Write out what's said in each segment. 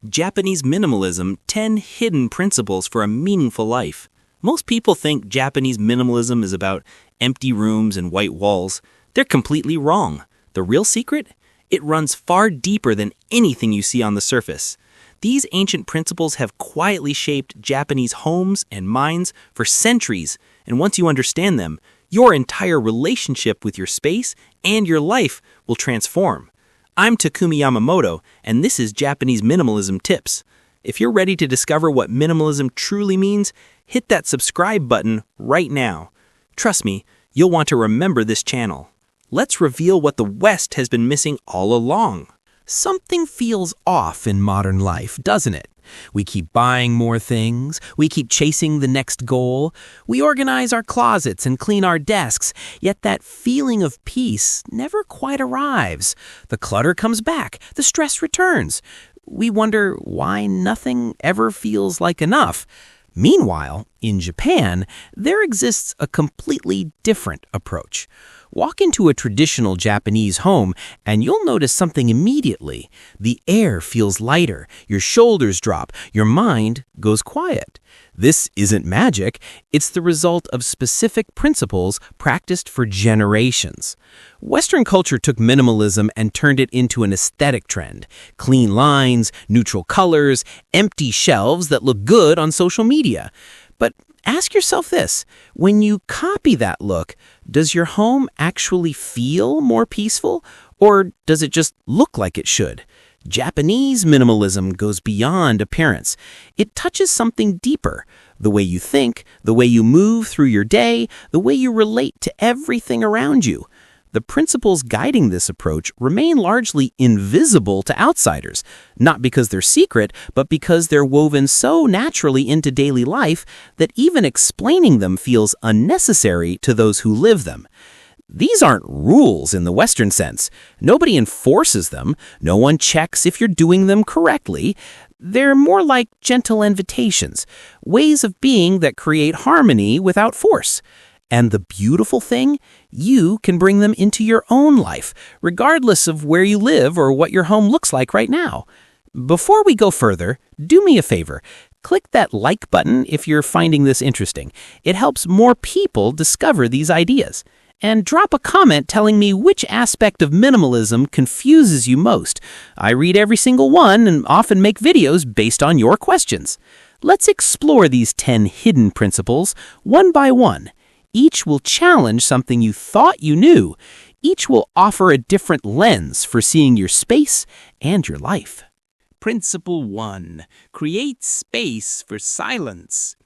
Japanese Minimalism, 10 Hidden Principles for a Meaningful Life. Most people think Japanese minimalism is about empty rooms and white walls. They're completely wrong. The real secret? It runs far deeper than anything you see on the surface. These ancient principles have quietly shaped Japanese homes and minds for centuries, and once you understand them, your entire relationship with your space and your life will transform. I'm Takumi Yamamoto, and this is Japanese Minimalism Tips. If you're ready to discover what minimalism truly means, hit that subscribe button right now. Trust me, you'll want to remember this channel. Let's reveal what the West has been missing all along. Something feels off in modern life, doesn't it? We keep buying more things, we keep chasing the next goal, we organize our closets and clean our desks, yet that feeling of peace never quite arrives. The clutter comes back, the stress returns. We wonder why nothing ever feels like enough. Meanwhile, in Japan, there exists a completely different approach. Walk into a traditional Japanese home and you'll notice something immediately. The air feels lighter, your shoulders drop, your mind goes quiet. This isn't magic, it's the result of specific principles practiced for generations. Western culture took minimalism and turned it into an aesthetic trend. Clean lines, neutral colors, empty shelves that look good on social media. But ask yourself this, when you copy that look, does your home actually feel more peaceful, or does it just look like it should? Japanese minimalism goes beyond appearance. It touches something deeper, the way you think, the way you move through your day, the way you relate to everything around you. The principles guiding this approach remain largely invisible to outsiders, not because they're secret, but because they're woven so naturally into daily life that even explaining them feels unnecessary to those who live them. These aren't rules in the Western sense. Nobody enforces them. No one checks if you're doing them correctly. They're more like gentle invitations, ways of being that create harmony without force. And the beautiful thing, you can bring them into your own life, regardless of where you live or what your home looks like right now. Before we go further, do me a favor. Click that like button if you're finding this interesting. It helps more people discover these ideas. And drop a comment telling me which aspect of minimalism confuses you most. I read every single one and often make videos based on your questions. Let's explore these 10 hidden principles one by one. Each will challenge something you thought you knew. Each will offer a different lens for seeing your space and your life. Principle 1. Create space for silence.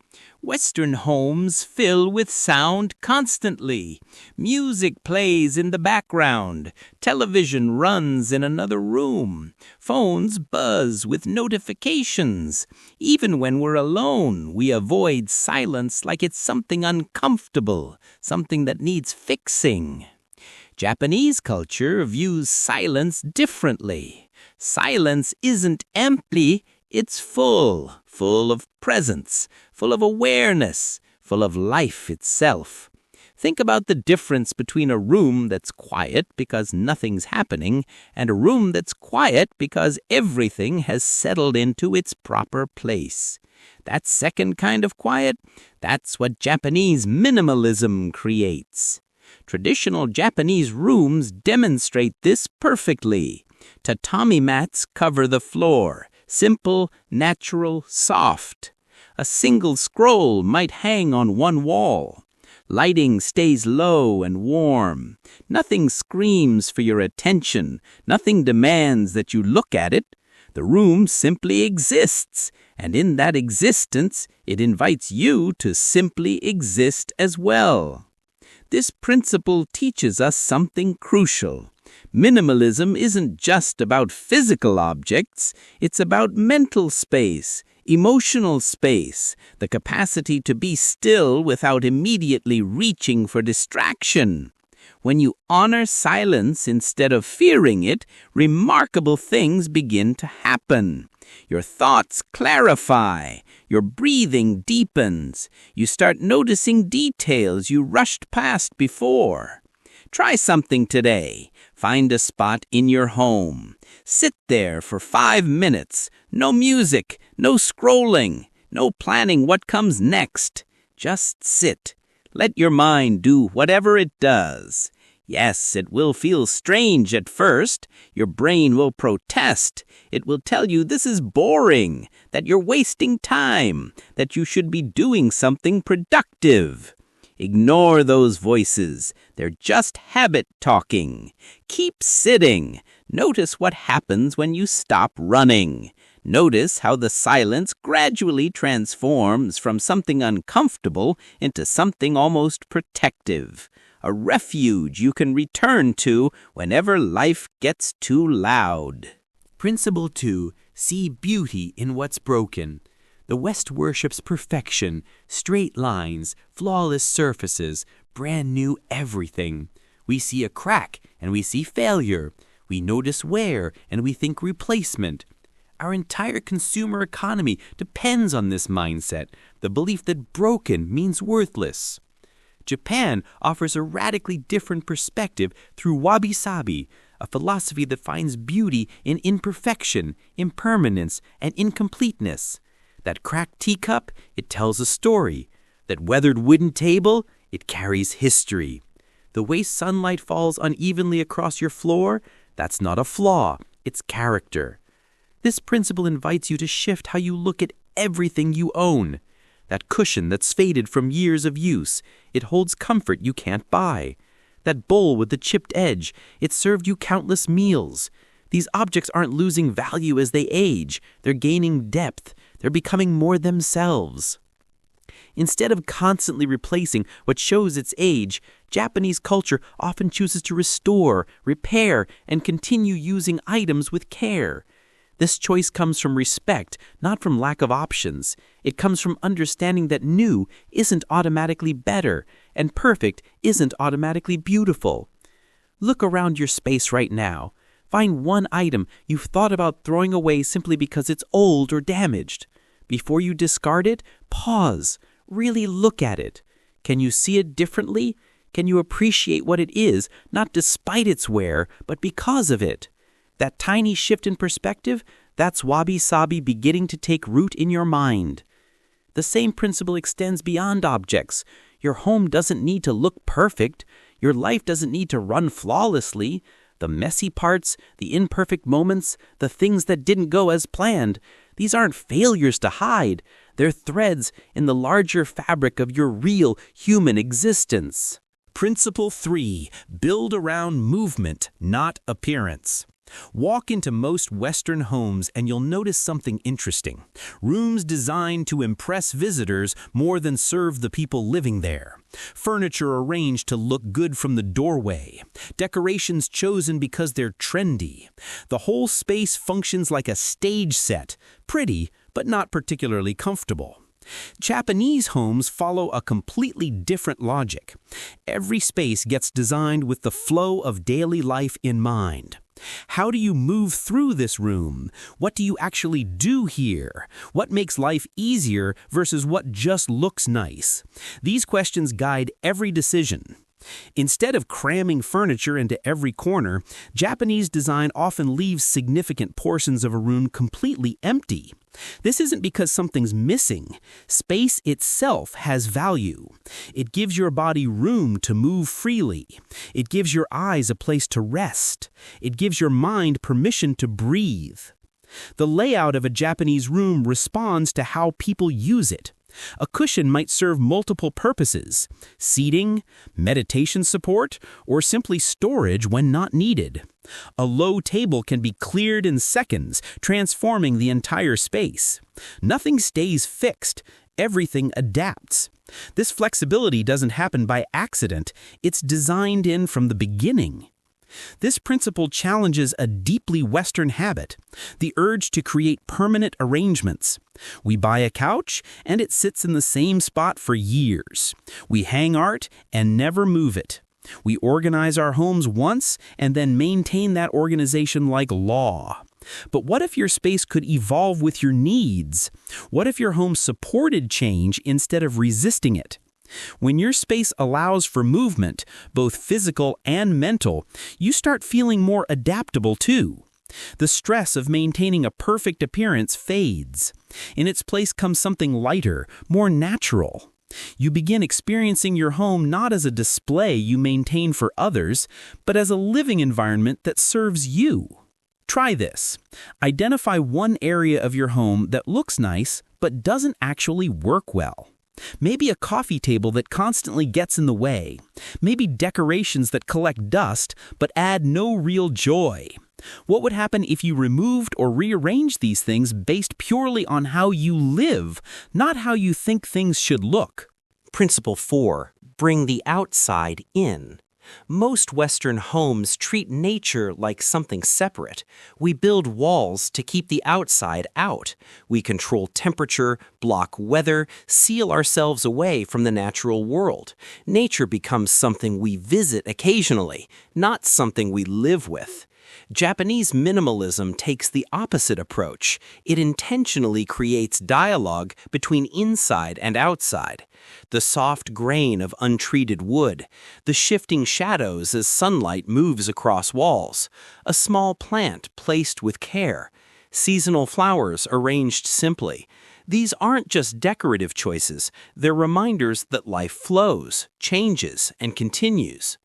Western homes fill with sound constantly. Music plays in the background. Television runs in another room. Phones buzz with notifications. Even when we're alone, we avoid silence like it's something uncomfortable, something that needs fixing. Japanese culture views silence differently. Silence isn't empty, it's full of presence, full of awareness, full of life itself. Think about the difference between a room that's quiet because nothing's happening and a room that's quiet because everything has settled into its proper place. That second kind of quiet, that's what Japanese minimalism creates. Traditional Japanese rooms demonstrate this perfectly. Tatami mats cover the floor. Simple, natural, soft. A single scroll might hang on one wall. Lighting stays low and warm. Nothing screams for your attention. Nothing demands that you look at it. The room simply exists, and in that existence, it invites you to simply exist as well. This principle teaches us something crucial. Minimalism isn't just about physical objects, it's about mental space, emotional space, the capacity to be still without immediately reaching for distraction. When you honor silence instead of fearing it, remarkable things begin to happen. Your thoughts clarify, your breathing deepens, you start noticing details you rushed past before. Try something today. Find a spot in your home. Sit there for 5 minutes. No music, no scrolling, no planning what comes next. Just sit. Let your mind do whatever it does. Yes, it will feel strange at first. Your brain will protest. It will tell you this is boring, that you're wasting time, that you should be doing something productive. Ignore those voices. They're just habit talking. Keep sitting. Notice what happens when you stop running. Notice how the silence gradually transforms from something uncomfortable into something almost protective. A refuge you can return to whenever life gets too loud. Principle 2. See beauty in what's broken. The West worships perfection, straight lines, flawless surfaces, brand new everything. We see a crack and we see failure. We notice wear and we think replacement. Our entire consumer economy depends on this mindset, the belief that broken means worthless. Japan offers a radically different perspective through wabi-sabi, a philosophy that finds beauty in imperfection, impermanence, and incompleteness. That cracked teacup, it tells a story. That weathered wooden table, it carries history. The way sunlight falls unevenly across your floor, that's not a flaw, it's character. This principle invites you to shift how you look at everything you own. That cushion that's faded from years of use, it holds comfort you can't buy. That bowl with the chipped edge, it served you countless meals. These objects aren't losing value as they age. They're gaining depth. They're becoming more themselves. Instead of constantly replacing what shows its age, Japanese culture often chooses to restore, repair, and continue using items with care. This choice comes from respect, not from lack of options. It comes from understanding that new isn't automatically better, and perfect isn't automatically beautiful. Look around your space right now. Find one item you've thought about throwing away simply because it's old or damaged. Before you discard it, pause. Really look at it. Can you see it differently? Can you appreciate what it is, not despite its wear, but because of it? That tiny shift in perspective, that's wabi-sabi beginning to take root in your mind. The same principle extends beyond objects. Your home doesn't need to look perfect. Your life doesn't need to run flawlessly. The messy parts, the imperfect moments, the things that didn't go as planned, these aren't failures to hide. They're threads in the larger fabric of your real human existence. Principle 3. Build around movement, not appearance. Walk into most Western homes and you'll notice something interesting. Rooms designed to impress visitors more than serve the people living there. Furniture arranged to look good from the doorway. Decorations chosen because they're trendy. The whole space functions like a stage set, pretty but not particularly comfortable. Japanese homes follow a completely different logic. Every space gets designed with the flow of daily life in mind. How do you move through this room? What do you actually do here? What makes life easier versus what just looks nice? These questions guide every decision. Instead of cramming furniture into every corner, Japanese design often leaves significant portions of a room completely empty. This isn't because something's missing. Space itself has value. It gives your body room to move freely. It gives your eyes a place to rest. It gives your mind permission to breathe. The layout of a Japanese room responds to how people use it. A cushion might serve multiple purposes: seating, meditation support, or simply storage when not needed. A low table can be cleared in seconds, transforming the entire space. Nothing stays fixed. Everything adapts. This flexibility doesn't happen by accident. It's designed in from the beginning. This principle challenges a deeply Western habit, the urge to create permanent arrangements. We buy a couch, and it sits in the same spot for years. We hang art and never move it. We organize our homes once and then maintain that organization like law. But what if your space could evolve with your needs? What if your home supported change instead of resisting it? When your space allows for movement, both physical and mental, you start feeling more adaptable too. The stress of maintaining a perfect appearance fades. In its place comes something lighter, more natural. You begin experiencing your home not as a display you maintain for others, but as a living environment that serves you. Try this. Identify one area of your home that looks nice but doesn't actually work well. Maybe a coffee table that constantly gets in the way. Maybe decorations that collect dust but add no real joy. What would happen if you removed or rearranged these things based purely on how you live, not how you think things should look? Principle 4. Bring the outside in. Most Western homes treat nature like something separate. We build walls to keep the outside out. We control temperature, block weather, seal ourselves away from the natural world. Nature becomes something we visit occasionally, not something we live with. Japanese minimalism takes the opposite approach. It intentionally creates dialogue between inside and outside. The soft grain of untreated wood, the shifting shadows as sunlight moves across walls, a small plant placed with care, seasonal flowers arranged simply. These aren't just decorative choices, they're reminders that life flows, changes, and continues.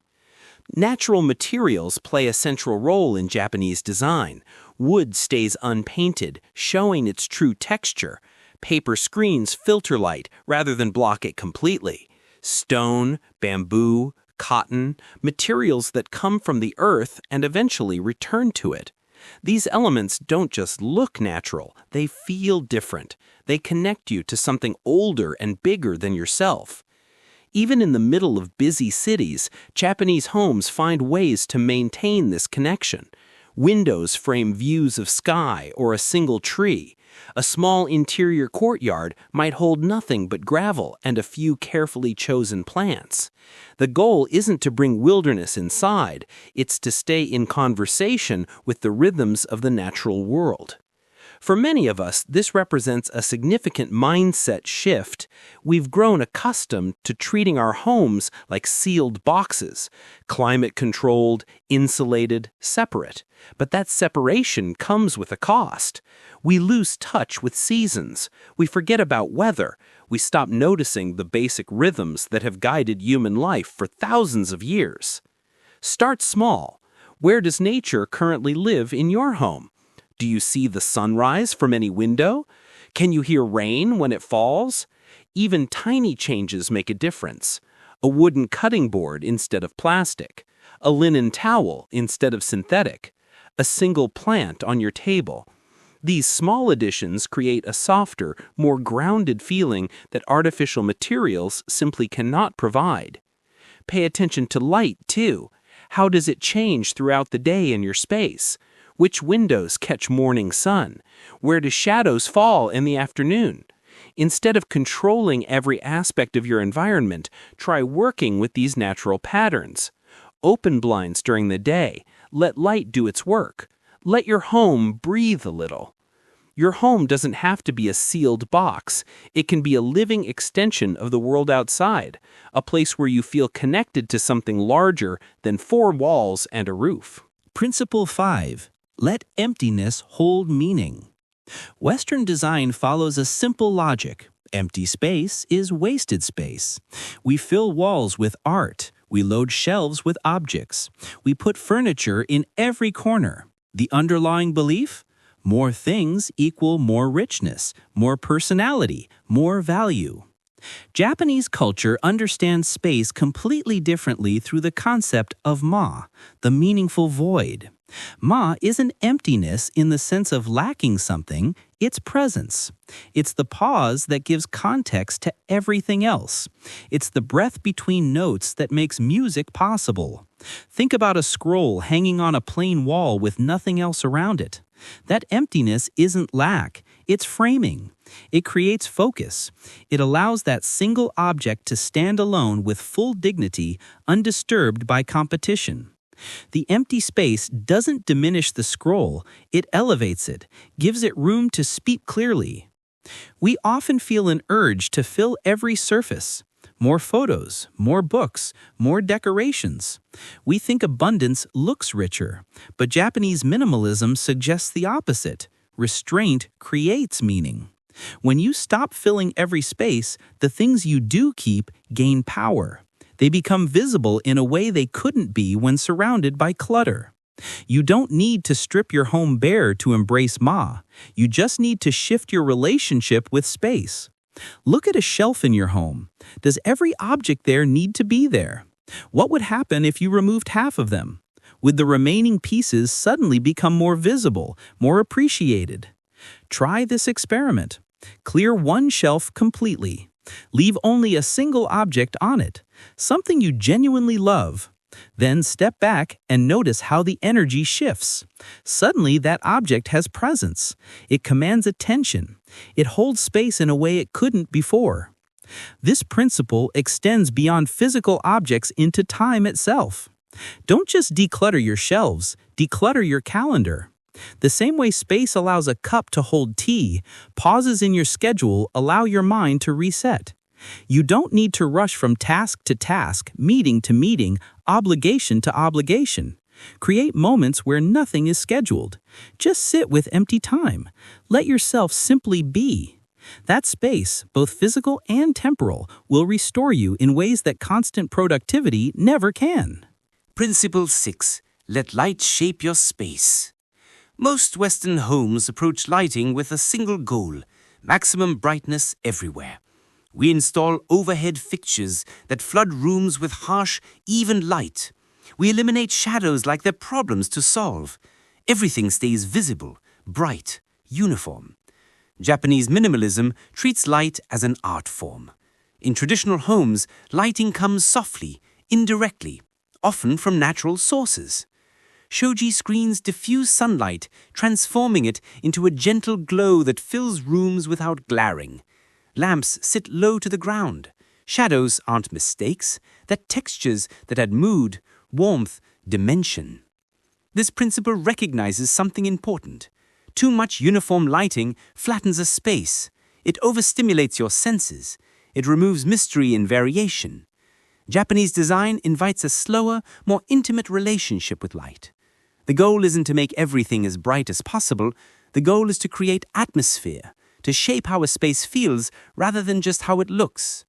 Natural materials play a central role in Japanese design. Wood stays unpainted, showing its true texture. Paper screens filter light rather than block it completely. Stone, bamboo, cotton, materials that come from the earth and eventually return to it. These elements don't just look natural, they feel different. They connect you to something older and bigger than yourself. Even in the middle of busy cities, Japanese homes find ways to maintain this connection. Windows frame views of sky or a single tree. A small interior courtyard might hold nothing but gravel and a few carefully chosen plants. The goal isn't to bring wilderness inside, it's to stay in conversation with the rhythms of the natural world. For many of us, this represents a significant mindset shift. We've grown accustomed to treating our homes like sealed boxes, climate-controlled, insulated, separate. But that separation comes with a cost. We lose touch with seasons. We forget about weather. We stop noticing the basic rhythms that have guided human life for thousands of years. Start small. Where does nature currently live in your home? Do you see the sunrise from any window? Can you hear rain when it falls? Even tiny changes make a difference. A wooden cutting board instead of plastic. A linen towel instead of synthetic. A single plant on your table. These small additions create a softer, more grounded feeling that artificial materials simply cannot provide. Pay attention to light, too. How does it change throughout the day in your space? Which windows catch morning sun? Where do shadows fall in the afternoon? Instead of controlling every aspect of your environment, try working with these natural patterns. Open blinds during the day. Let light do its work. Let your home breathe a little. Your home doesn't have to be a sealed box. It can be a living extension of the world outside, a place where you feel connected to something larger than four walls and a roof. Principle 5. Let emptiness hold meaning. Western design follows a simple logic. Empty space is wasted space. We fill walls with art. We load shelves with objects. We put furniture in every corner. The underlying belief? More things equal more richness, more personality, more value. Japanese culture understands space completely differently through the concept of ma, the meaningful void. Ma isn't emptiness in the sense of lacking something, it's presence. It's the pause that gives context to everything else. It's the breath between notes that makes music possible. Think about a scroll hanging on a plain wall with nothing else around it. That emptiness isn't lack, it's framing. It creates focus. It allows that single object to stand alone with full dignity, undisturbed by competition. The empty space doesn't diminish the scroll, it elevates it, gives it room to speak clearly. We often feel an urge to fill every surface. more photos, more books, more decorations. We think abundance looks richer, but Japanese minimalism suggests the opposite. Restraint creates meaning. When you stop filling every space, the things you do keep gain power. They become visible in a way they couldn't be when surrounded by clutter. You don't need to strip your home bare to embrace Ma. You just need to shift your relationship with space. Look at a shelf in your home. Does every object there need to be there? What would happen if you removed half of them? Would the remaining pieces suddenly become more visible, more appreciated? Try this experiment. Clear one shelf completely. Leave only a single object on it, something you genuinely love. Then step back and notice how the energy shifts. Suddenly, that object has presence. It commands attention. It holds space in a way it couldn't before. This principle extends beyond physical objects into time itself. Don't just declutter your shelves, declutter your calendar. The same way space allows a cup to hold tea, pauses in your schedule allow your mind to reset. You don't need to rush from task to task, meeting to meeting, obligation to obligation. Create moments where nothing is scheduled. Just sit with empty time. Let yourself simply be. That space, both physical and temporal, will restore you in ways that constant productivity never can. Principle 6. Let light shape your space. Most Western homes approach lighting with a single goal: maximum brightness everywhere. We install overhead fixtures that flood rooms with harsh, even light. We eliminate shadows like they're problems to solve. Everything stays visible, bright, uniform. Japanese minimalism treats light as an art form. In traditional homes, lighting comes softly, indirectly, often from natural sources. Shoji screens diffuse sunlight, transforming it into a gentle glow that fills rooms without glaring. Lamps sit low to the ground. Shadows aren't mistakes, they're textures that add mood, warmth, dimension. This principle recognizes something important. Too much uniform lighting flattens a space. It overstimulates your senses. It removes mystery and variation. Japanese design invites a slower, more intimate relationship with light. The goal isn't to make everything as bright as possible. The goal is to create atmosphere, to shape how a space feels rather than just how it looks.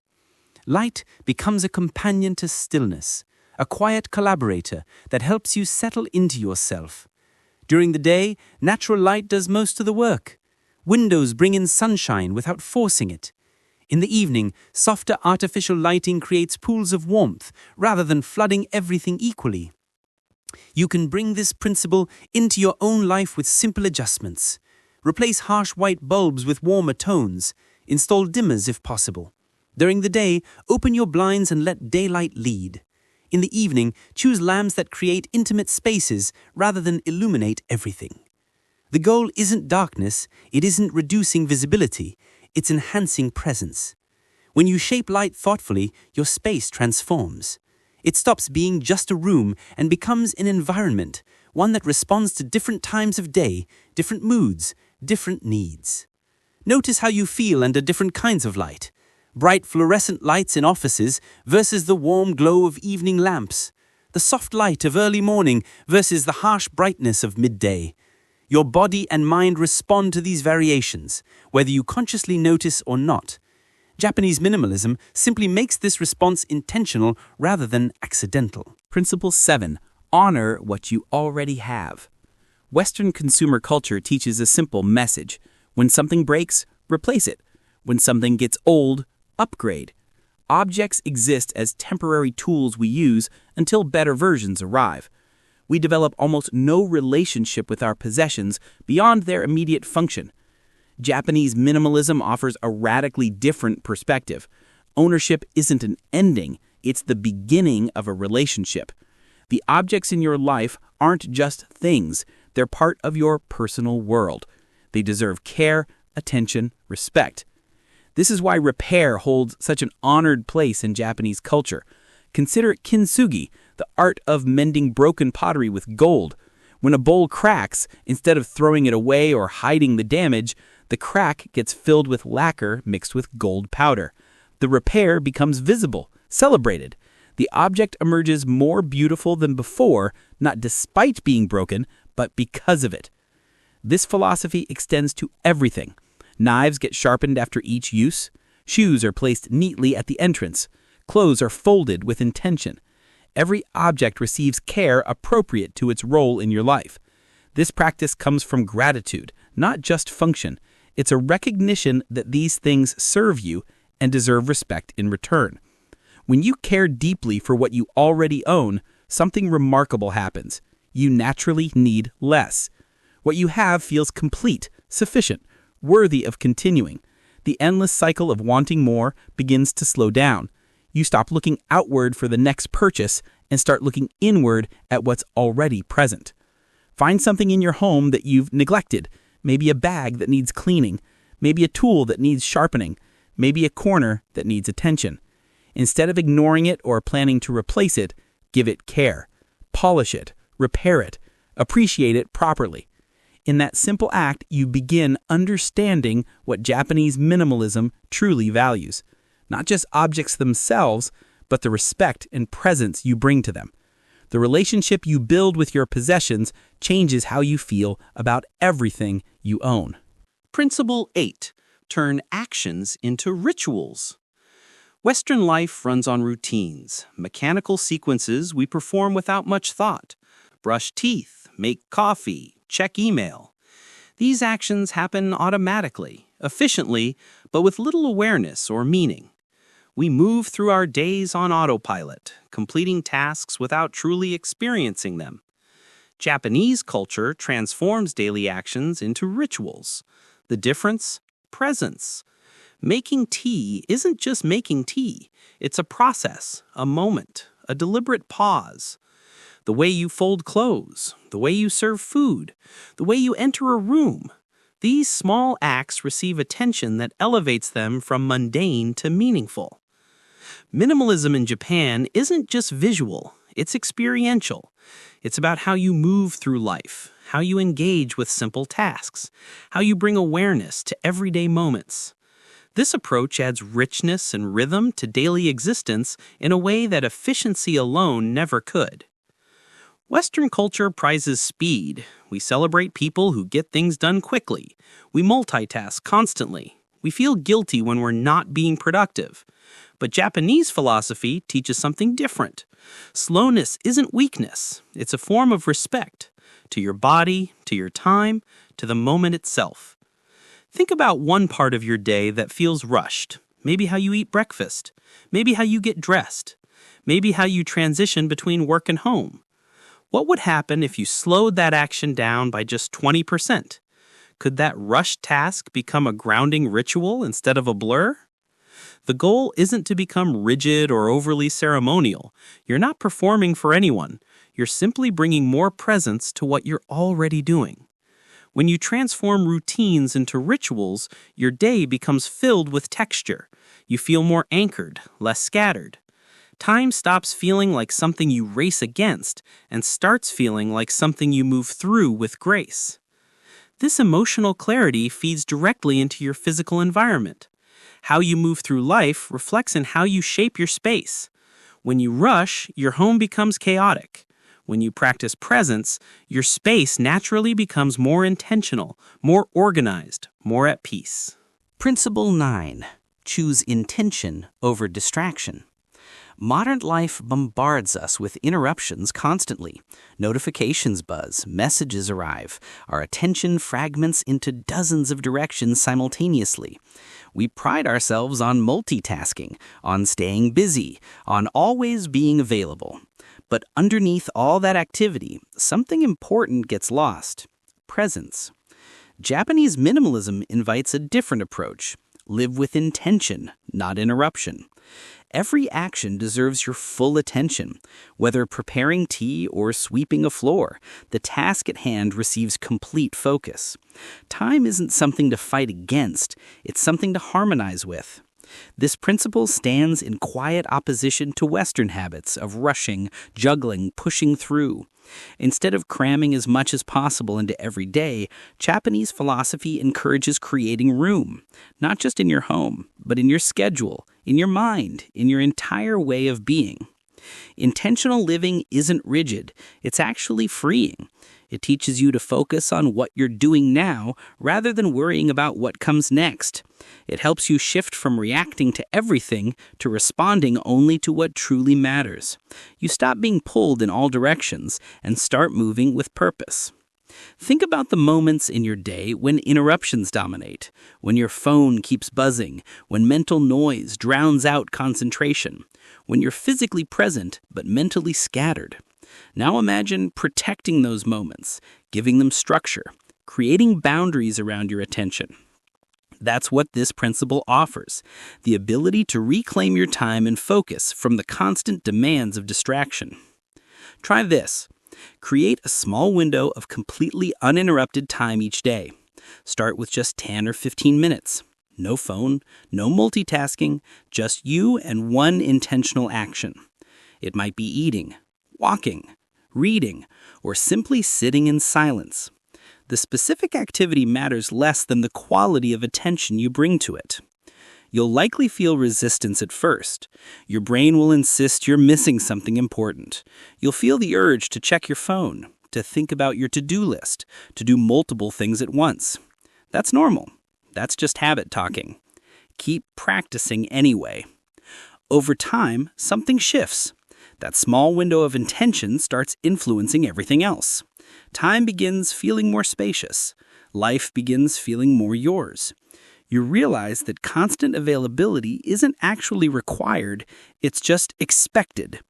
Light becomes a companion to stillness, a quiet collaborator that helps you settle into yourself. During the day, natural light does most of the work. Windows bring in sunshine without forcing it. In the evening, softer artificial lighting creates pools of warmth rather than flooding everything equally. You can bring this principle into your own life with simple adjustments. Replace harsh white bulbs with warmer tones. Install dimmers if possible. During the day, open your blinds and let daylight lead. In the evening, choose lamps that create intimate spaces rather than illuminate everything. The goal isn't darkness, it isn't reducing visibility, it's enhancing presence. When you shape light thoughtfully, your space transforms. It stops being just a room and becomes an environment, one that responds to different times of day, different moods, different needs. Notice how you feel under different kinds of light. Bright fluorescent lights in offices versus the warm glow of evening lamps. The soft light of early morning versus the harsh brightness of midday. Your body and mind respond to these variations, whether you consciously notice or not. Japanese minimalism simply makes this response intentional rather than accidental. Principle 7. Honor what you already have. Western consumer culture teaches a simple message. When something breaks, replace it. When something gets old, upgrade. Objects exist as temporary tools we use until better versions arrive. We develop almost no relationship with our possessions beyond their immediate function. Japanese minimalism offers a radically different perspective. Ownership isn't an ending, it's the beginning of a relationship. The objects in your life aren't just things, they're part of your personal world. They deserve care, attention, respect. This is why repair holds such an honored place in Japanese culture. Consider Kintsugi, the art of mending broken pottery with gold. When a bowl cracks, instead of throwing it away or hiding the damage, the crack gets filled with lacquer mixed with gold powder. The repair becomes visible, celebrated. The object emerges more beautiful than before, not despite being broken, but because of it. This philosophy extends to everything. Knives get sharpened after each use. Shoes are placed neatly at the entrance. Clothes are folded with intention. Every object receives care appropriate to its role in your life. This practice comes from gratitude, not just function. It's a recognition that these things serve you and deserve respect in return. When you care deeply for what you already own, something remarkable happens. You naturally need less. What you have feels complete, sufficient, worthy of continuing. The endless cycle of wanting more begins to slow down. You stop looking outward for the next purchase and start looking inward at what's already present. Find something in your home that you've neglected, maybe a bag that needs cleaning, maybe a tool that needs sharpening, maybe a corner that needs attention. Instead of ignoring it or planning to replace it, give it care. Polish it, repair it, appreciate it properly. In that simple act, you begin understanding what Japanese minimalism truly values. Not just objects themselves, but the respect and presence you bring to them. The relationship you build with your possessions changes how you feel about everything you own. Principle 8. Turn actions into rituals. Western life runs on routines, mechanical sequences we perform without much thought. Brush teeth, make coffee, check email. These actions happen automatically, efficiently, but with little awareness or meaning. We move through our days on autopilot, completing tasks without truly experiencing them. Japanese culture transforms daily actions into rituals. The difference? Presence. Making tea isn't just making tea. It's a process, a moment, a deliberate pause. The way you fold clothes, the way you serve food, the way you enter a room. These small acts receive attention that elevates them from mundane to meaningful. Minimalism in Japan isn't just visual, it's experiential. It's about how you move through life, how you engage with simple tasks, how you bring awareness to everyday moments. This approach adds richness and rhythm to daily existence in a way that efficiency alone never could. Western culture prizes speed. We celebrate people who get things done quickly. We multitask constantly. We feel guilty when we're not being productive. But Japanese philosophy teaches something different. Slowness isn't weakness. It's a form of respect to your body, to your time, to the moment itself. Think about one part of your day that feels rushed. Maybe how you eat breakfast. Maybe how you get dressed. Maybe how you transition between work and home. What would happen if you slowed that action down by just 20%? Could that rushed task become a grounding ritual instead of a blur? The goal isn't to become rigid or overly ceremonial. You're not performing for anyone. You're simply bringing more presence to what you're already doing. When you transform routines into rituals, your day becomes filled with texture. You feel more anchored, less scattered. Time stops feeling like something you race against and starts feeling like something you move through with grace. This emotional clarity feeds directly into your physical environment. How you move through life reflects in how you shape your space. When you rush, your home becomes chaotic. When you practice presence, your space naturally becomes more intentional, more organized, more at peace. Principle 9. Choose intention over distraction. Modern life bombards us with interruptions constantly. Notifications buzz, messages arrive. Our attention fragments into dozens of directions simultaneously. We pride ourselves on multitasking, on staying busy, on always being available. But underneath all that activity, something important gets lost: presence. Japanese minimalism invites a different approach. Live with intention, not interruption. Every action deserves your full attention. Whether preparing tea or sweeping a floor, the task at hand receives complete focus. Time isn't something to fight against, it's something to harmonize with. This principle stands in quiet opposition to Western habits of rushing, juggling, pushing through. Instead of cramming as much as possible into every day, Japanese philosophy encourages creating room, not just in your home, but in your schedule, in your mind, in your entire way of being. Intentional living isn't rigid, it's actually freeing. It teaches you to focus on what you're doing now rather than worrying about what comes next. It helps you shift from reacting to everything to responding only to what truly matters. You stop being pulled in all directions and start moving with purpose. Think about the moments in your day when interruptions dominate, when your phone keeps buzzing, when mental noise drowns out concentration, when you're physically present but mentally scattered. Now imagine protecting those moments, giving them structure, creating boundaries around your attention. That's what this principle offers, the ability to reclaim your time and focus from the constant demands of distraction. Try this. Create a small window of completely uninterrupted time each day. Start with just 10 or 15 minutes. No phone, no multitasking, just you and one intentional action. It might be eating, walking, reading, or simply sitting in silence. The specific activity matters less than the quality of attention you bring to it. You'll likely feel resistance at first. Your brain will insist you're missing something important. You'll feel the urge to check your phone, to think about your to-do list, to do multiple things at once. That's normal. That's just habit talking. Keep practicing anyway. Over time, something shifts. That small window of intention starts influencing everything else. Time begins feeling more spacious. Life begins feeling more yours. You realize that constant availability isn't actually required, it's just expected.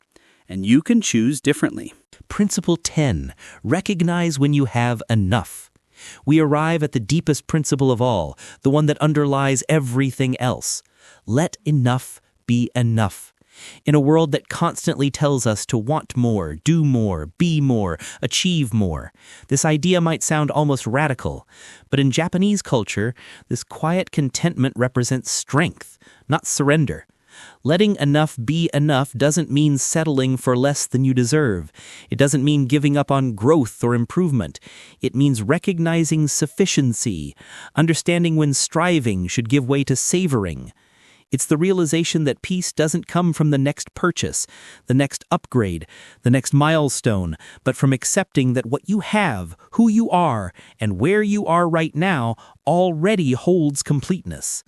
And you can choose differently. Principle 10. Recognize when you have enough. We arrive at the deepest principle of all, the one that underlies everything else. Let enough be enough. In a world that constantly tells us to want more, do more, be more, achieve more, this idea might sound almost radical, but in Japanese culture, this quiet contentment represents strength, not surrender. Letting enough be enough doesn't mean settling for less than you deserve. It doesn't mean giving up on growth or improvement. It means recognizing sufficiency, understanding when striving should give way to savoring. It's the realization that peace doesn't come from the next purchase, the next upgrade, the next milestone, but from accepting that what you have, who you are, and where you are right now already holds completeness.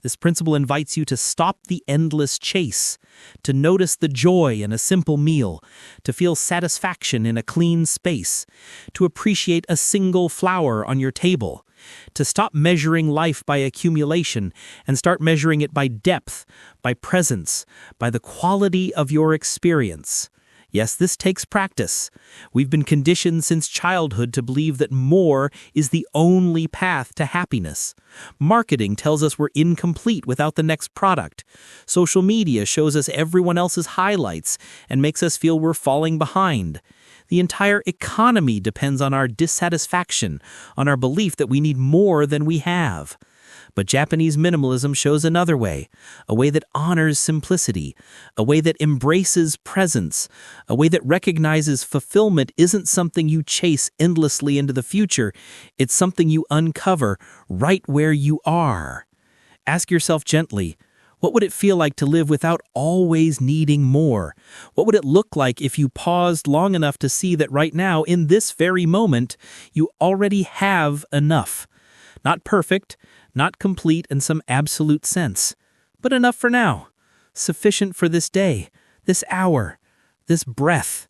This principle invites you to stop the endless chase, to notice the joy in a simple meal, to feel satisfaction in a clean space, to appreciate a single flower on your table, to stop measuring life by accumulation and start measuring it by depth, by presence, by the quality of your experience. Yes, this takes practice. We've been conditioned since childhood to believe that more is the only path to happiness. Marketing tells us we're incomplete without the next product. Social media shows us everyone else's highlights and makes us feel we're falling behind. The entire economy depends on our dissatisfaction, on our belief that we need more than we have. But Japanese minimalism shows another way, a way that honors simplicity, a way that embraces presence, a way that recognizes fulfillment isn't something you chase endlessly into the future, it's something you uncover right where you are. Ask yourself gently, what would it feel like to live without always needing more? What would it look like if you paused long enough to see that right now, in this very moment, you already have enough? Not perfect, not complete in some absolute sense, but enough for now, sufficient for this day, this hour, this breath.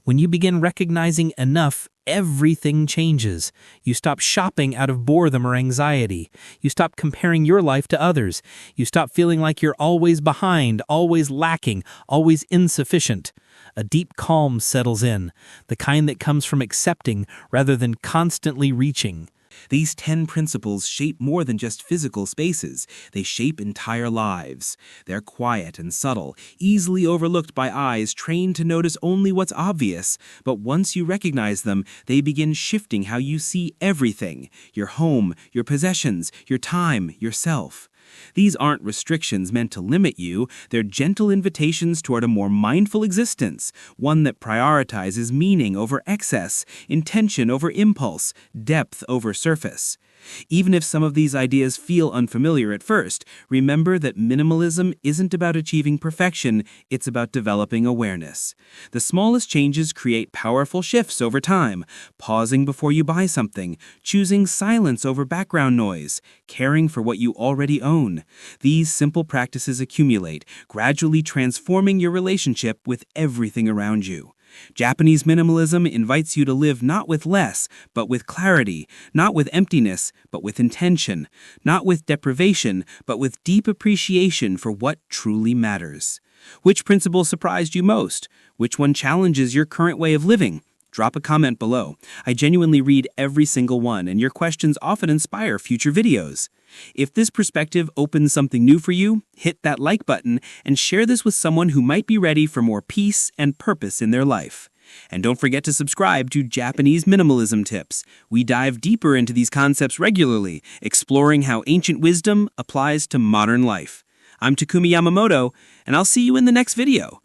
When you begin recognizing enough, everything changes. You stop shopping out of boredom or anxiety. You stop comparing your life to others. You stop feeling like you're always behind, always lacking, always insufficient. A deep calm settles in, the kind that comes from accepting rather than constantly reaching. These 10 principles shape more than just physical spaces. They shape entire lives. They're quiet and subtle, easily overlooked by eyes trained to notice only what's obvious. But once you recognize them, they begin shifting how you see everything: your home, your possessions, your time, yourself. These aren't restrictions meant to limit you, they're gentle invitations toward a more mindful existence, one that prioritizes meaning over excess, intention over impulse, depth over surface. Even if some of these ideas feel unfamiliar at first, remember that minimalism isn't about achieving perfection, it's about developing awareness. The smallest changes create powerful shifts over time: pausing before you buy something, choosing silence over background noise, caring for what you already own. These simple practices accumulate, gradually transforming your relationship with everything around you. Japanese minimalism invites you to live not with less, but with clarity, not with emptiness, but with intention, not with deprivation, but with deep appreciation for what truly matters. Which principle surprised you most? Which one challenges your current way of living? Drop a comment below. I genuinely read every single one, and your questions often inspire future videos. If this perspective opens something new for you, hit that like button and share this with someone who might be ready for more peace and purpose in their life. And don't forget to subscribe to Japanese Minimalism Tips. We dive deeper into these concepts regularly, exploring how ancient wisdom applies to modern life. I'm Takumi Yamamoto, and I'll see you in the next video.